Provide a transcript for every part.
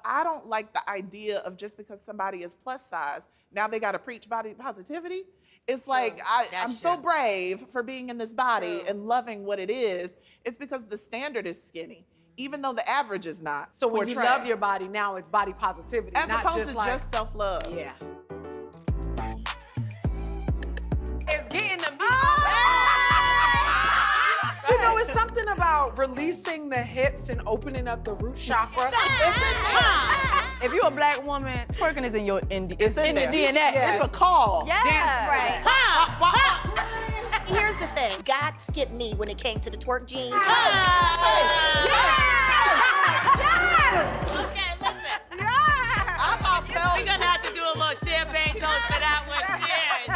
I don't like the idea of just because somebody is plus size, now they got to preach body positivity. It's like, I'm so brave for being in this body and loving what it is. It's because the standard is skinny, even though the average is not. So when you love your body, now it's body positivity. As not opposed just to just self-love. Yeah. It's getting to me. You know, it's something about releasing the hips and opening up the root chakra. If you're a black woman, twerking is in your it's in the DNA. Yeah. It's a call. Yeah. Dance. Right. Here's the thing. God skipped me when it came to the twerk gene. Okay, listen. We're gonna have to do a little champagne toast for that one. Cheers.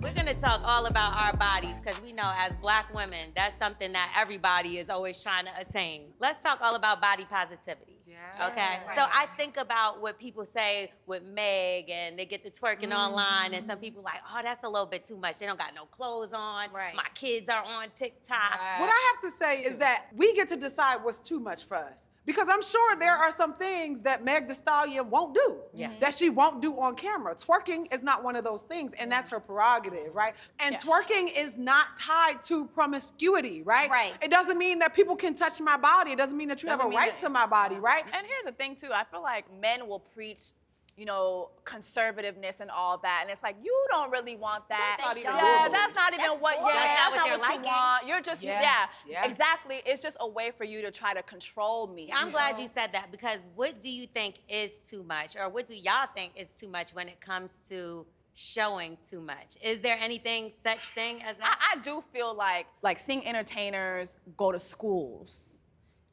We're gonna talk all about our bodies because we know as black women, that's something that everybody is always trying to attain. Let's talk all about body positivity. Yeah. Okay. Right. So I think about what people say with Meg and they get the twerking online and some people like, oh, that's a little bit too much. They don't got no clothes on. Right. My kids are on TikTok. Right. What I have to say is that we get to decide what's too much for us. Because I'm sure there are some things that Meg Thee Stallion won't do, that she won't do on camera. Twerking is not one of those things, and that's her prerogative, right? And twerking is not tied to promiscuity, right? Right. It doesn't mean that people can touch my body. It doesn't mean that you have a right to my body, right? And here's the thing, too. I feel like men will preach, you know, conservativeness and all that. And it's like, you don't really want that. That's not even that's not even what, that's not what you want. You're just, exactly. It's just a way for you to try to control me. I'm glad you said that because what do you think is too much or what do y'all think is too much when it comes to showing too much? Is there anything such thing as that? I do feel like seeing entertainers go to schools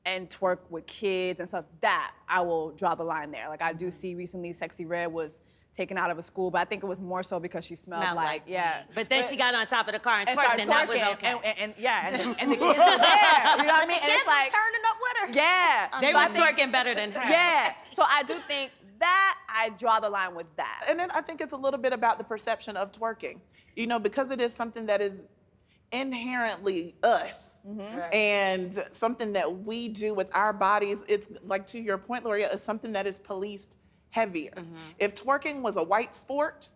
and twerk with kids and stuff, that I will draw the line there. Like I do see recently Sexy Red was taken out of a school, but I think it was more so because she smelled like But then she got on top of the car and twerked, and that was okay. And the kids were there, you know what I mean? And it's like turning up with her. Yeah. They were twerking better than her. Yeah. So I do think that I draw the line with that. And then I think it's a little bit about the perception of twerking. You know, because it is something that is inherently us and something that we do with our bodies. It's like, to your point, Loria, it's something that is policed heavier. If twerking was a white sport,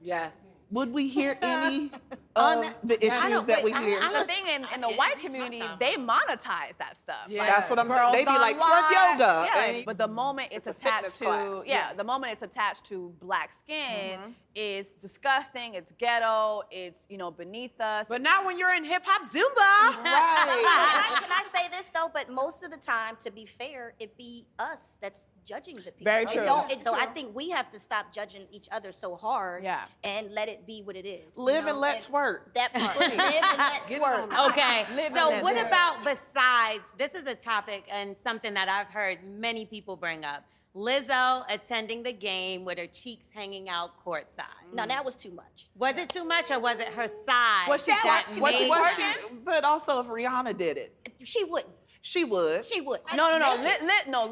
would we hear any of the issues that we hear? The thing in the white community, they monetize that stuff. Yeah. That's what I'm saying. They be like, twerk yoga. Yeah. But the moment it's attached to, the moment it's attached to black skin, it's disgusting, it's ghetto, it's, you know, beneath us. But not when you're in hip hop Zumba. Right. Can I say this though? But most of the time, to be fair, it be us that's judging the people. Very true. So I think we have to stop judging each other so hard and let it be what it is. Live and let twerk. That part. Live and let twerk. Okay, so what about besides, this is a topic and something that I've heard many people bring up. Lizzo attending the game with her cheeks hanging out courtside. No, that was too much. Was it too much or was it her size? Was she twerking? But also if Rihanna did it. She wouldn't. She would. She would. No,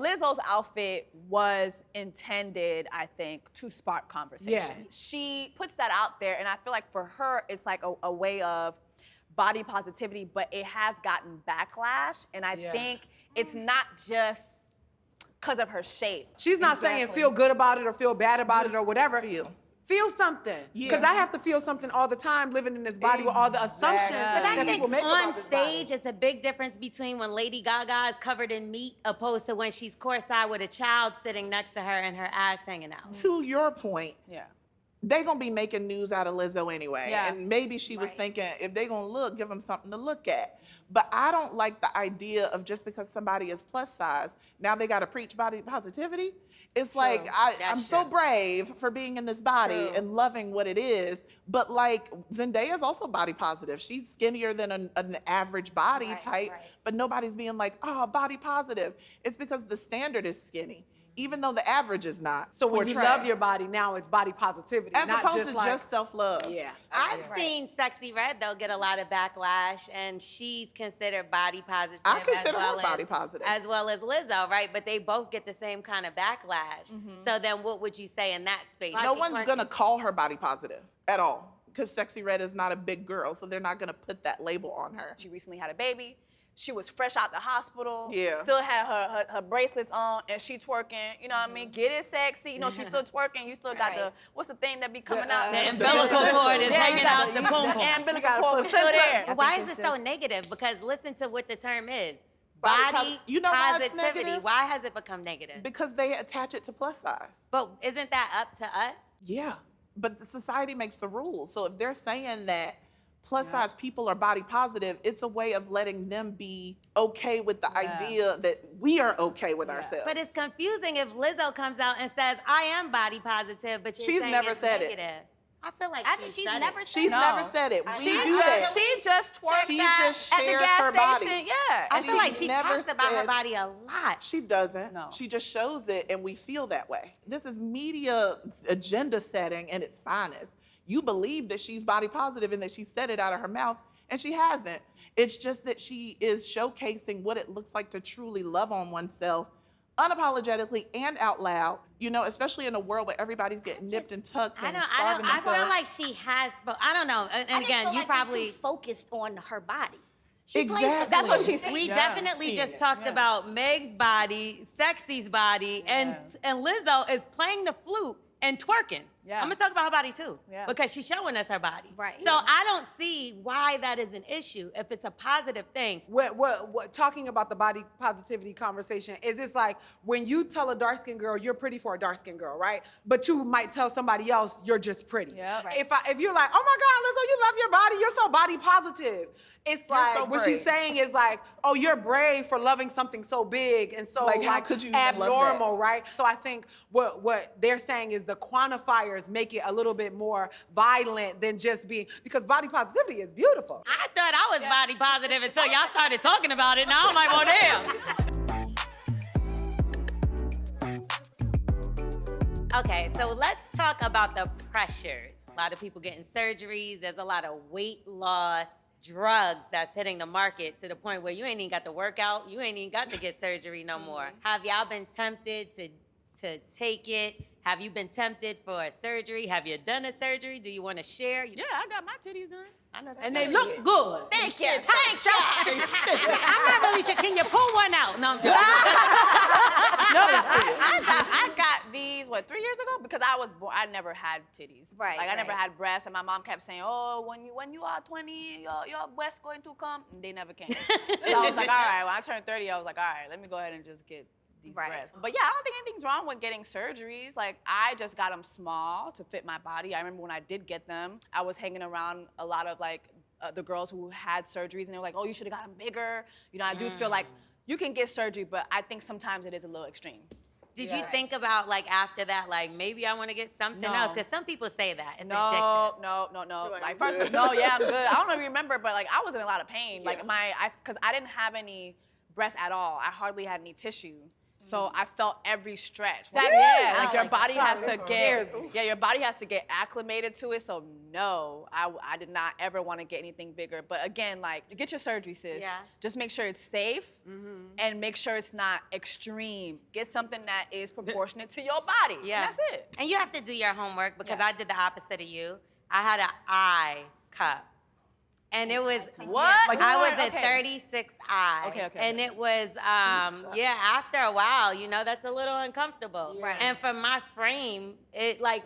Lizzo's outfit was intended, I think, to spark conversation. Yeah. She puts that out there, and I feel like for her, it's like a way of body positivity, but it has gotten backlash, and I think it's not just because of her shape. She's not saying feel good about it or feel bad about it or whatever. Feel something. Because I have to feel something all the time living in this body with all the assumptions that people make on about this stage, body. it's a big difference between when Lady Gaga is covered in meat opposed to when she's courtside with a child sitting next to her and her ass hanging out. To your point, they gonna be making news out of Lizzo anyway. And maybe she was thinking, if they gonna look, give them something to look at. But I don't like the idea of just because somebody is plus size, now they gotta preach body positivity. It's like, I'm so brave for being in this body and loving what it is. But like, Zendaya's also body positive. She's skinnier than an average body type, but nobody's being like, oh, body positive. It's because the standard is skinny, even though the average is not. So when you love your body, now it's body positivity. As not opposed just to just self-love. Yeah. I've seen Sexy Red, though, get a lot of backlash, and she's considered body positive. I consider her body positive. As well as Lizzo, right? But they both get the same kind of backlash. So then what would you say in that space? No one's gonna call her body positive at all, because Sexy Red is not a big girl, so they're not gonna put that label on her. She recently had a baby. she was fresh out the hospital, Yeah. still had her bracelets on, and she twerking, you know what I mean? Get it sexy, you know, she's still twerking, you still got the, what's the thing that be coming out? The umbilical cord is hanging out the boom boom. The umbilical cord was still there. Why is it so negative? Because listen to what the term is. Body Body you know why it's positivity. negative? Why has it become negative? Because they attach it to plus size. But isn't that up to us? Yeah, but the society makes the rules. So if they're saying that plus size people are body positive, it's a way of letting them be okay with the idea that we are okay with ourselves. But it's confusing if Lizzo comes out and says, I am body positive, but you're She's saying never it's said it. negative. I feel like She's said never it. said She's it. never said it. We She do that. just twerks She at, just at the shares gas her body. station. Yeah. I And feel like she never talks about her said- body a lot. She doesn't. No. She just shows it and we feel that way. This is media agenda setting in its finest. You believe that she's body positive and that she said it out of her mouth, and she hasn't. It's just that she is showcasing what it looks like to truly love on oneself unapologetically and out loud, you know, especially in a world where everybody's getting nipped and tucked and starving I themselves. feel like she has, but I don't know. And I just again, feel you like probably. we're too focused on her body. She plays Exactly. the That's what flute. she said. We Yeah. definitely Seeing just it. talked about Meg's body, Sexy's body, and Lizzo is playing the flute and twerking. Yeah. I'm gonna talk about her body too, Yeah. because she's showing us her body. Right. So I don't see why that is an issue if it's a positive thing. What talking about the body positivity conversation is this like when you tell a dark-skinned girl you're pretty for a dark-skinned girl, right? But you might tell somebody else you're just pretty. Yeah. Right. If you're like, oh my God, Lizzo, you love your body, you're so body positive. It's like so what brave. she's saying is like, oh, you're brave for loving something so big and so Like, how could you even love that? abnormal, right? So I think what they're saying is the quantifiers make it a little bit more violent than just being, because body positivity is beautiful. I thought I was body positive until y'all started talking about it. Now I'm like, well, damn. Okay, so let's talk about the pressures. A lot of people getting surgeries. There's a lot of weight loss drugs that's hitting the market to the point where you ain't even got to work out. You ain't even got to get surgery no more. Have y'all been tempted to take it? Have you been tempted for a surgery? Have you done a surgery? Do you want to share? Yeah, I got my titties done. I know that's And they right. look good. Thank you. I'm not really sure. Can you pull one out? No, I'm joking. I got these, 3 years ago? Because I was born, I never had titties. Right, Like I never right. had breasts, and my mom kept saying, oh, when you are 20, your breasts going to come. And they never came. So I was like, all right, when I turned 30, I was like, all right, let me go ahead and just get these Right. breasts. But yeah, I don't think anything's wrong with getting surgeries. Like I just got them small to fit my body. I remember when I did get them, I was hanging around a lot of the girls who had surgeries, and they were like, oh, you should have got them bigger. You know, I do feel like you can get surgery, but I think sometimes it is a little extreme. Did you think about after that, maybe I want to get something No. else? Because some people say that. It's addictive. No. like, Like, I'm first, good. no, yeah, I'm good. I don't know if you remember, but I was in a lot of pain. Like because I didn't have any breasts at all. I hardly had any tissue. So I felt every stretch. Your body has to your body has to get acclimated to it. So no, I did not ever want to get anything bigger. But again, get your surgery, sis. Yeah. Just make sure it's safe and make sure it's not extreme. Get something that is proportionate to your body. Yeah. And that's it. And you have to do your homework because Yeah. I did the opposite of you. I had an eye cup. And it was What? I was Okay. at 36I. Okay. And it was after a while, that's a little uncomfortable. Right. And for my frame,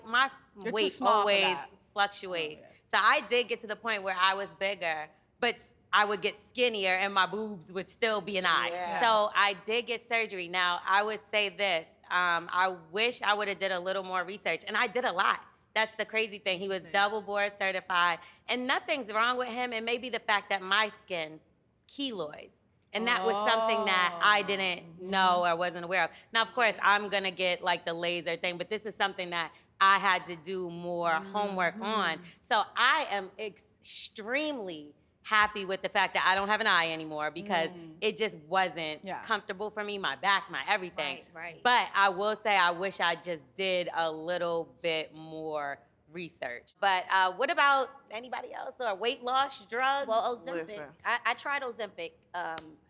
my You're too weight small for always that. fluctuates. So I did get to the point where I was bigger, but I would get skinnier and my boobs would still be an eye. Yeah. So I did get surgery. Now, I would say this. I wish I would have did a little more research, and I did a lot. That's the crazy thing. He was double board certified, and nothing's wrong with him. It may be the fact that my skin, keloids, and that was something that I didn't know or wasn't aware of. Now, of course, I'm gonna get the laser thing, but this is something that I had to do more homework on. So I am extremely happy with the fact that I don't have an eye anymore because it just wasn't comfortable for me, my back, my everything. Right. But I will say I wish I just did a little bit more research. But what about anybody else or weight loss drugs? Well, Ozempic. Listen. I tried Ozempic.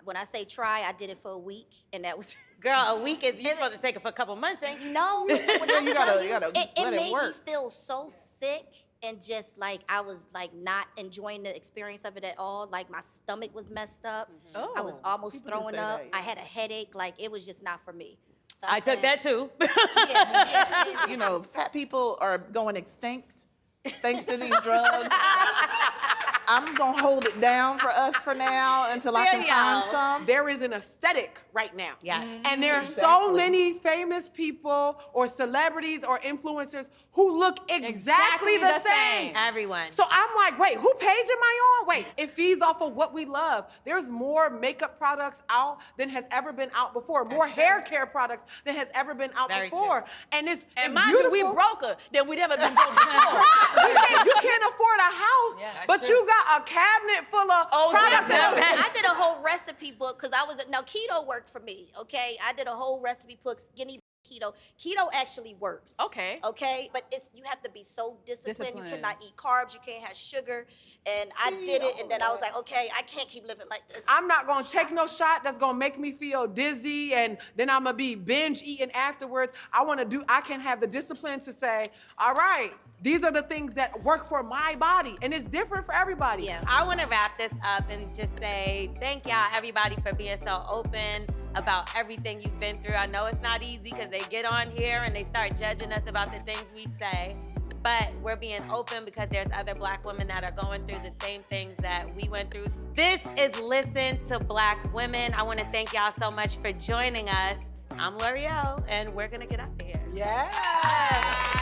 When I say try, I did it for a week, and that was. Girl, a week is you supposed to take it for a couple months, ain't you? No, when I You tell gotta you, let it it made me work. feel so sick and just like I was like not enjoying the experience of it at all. Like my stomach was messed up. I was almost People do throwing say up. that, yeah. I had a headache. Like it was just not for me. So I took that too. Yeah. You know, fat people are going extinct thanks to these drugs. I'm gonna hold it down for us for now until I can find some. There is an aesthetic right now. Yes. And there are so Exactly. many famous people or celebrities or influencers who look exactly the same. Everyone. So I'm like, wait, who page am I on? Wait, it feeds off of what we love. There's more makeup products out than has ever been out before. More hair care products than has ever been out Very before. true. And it's mind beautiful. you, we broker than we never been broke before. You can't afford a house, but you got a cabinet full of products. I did a whole recipe book because now keto worked for me, okay? I did a whole recipe book, skinny keto. Keto actually works. Okay. Okay? But you have to be so disciplined. You Disciplined. cannot eat carbs, you can't have sugar. And I did it, and then I was like, okay, I can't keep living like this. I'm not gonna take no shot that's gonna make me feel dizzy and then I'm gonna be binge eating afterwards. I can have the discipline to say, all right, these are the things that work for my body. And it's different for everybody. Yeah. I want to wrap this up and just say thank y'all, everybody, for being so open about everything you've been through. I know it's not easy because they get on here and they start judging us about the things we say. But we're being open because there's other Black women that are going through the same things that we went through. This is Listen to Black Women. I want to thank y'all so much for joining us. I'm L'Oreal, and we're going to get out of here. Yeah.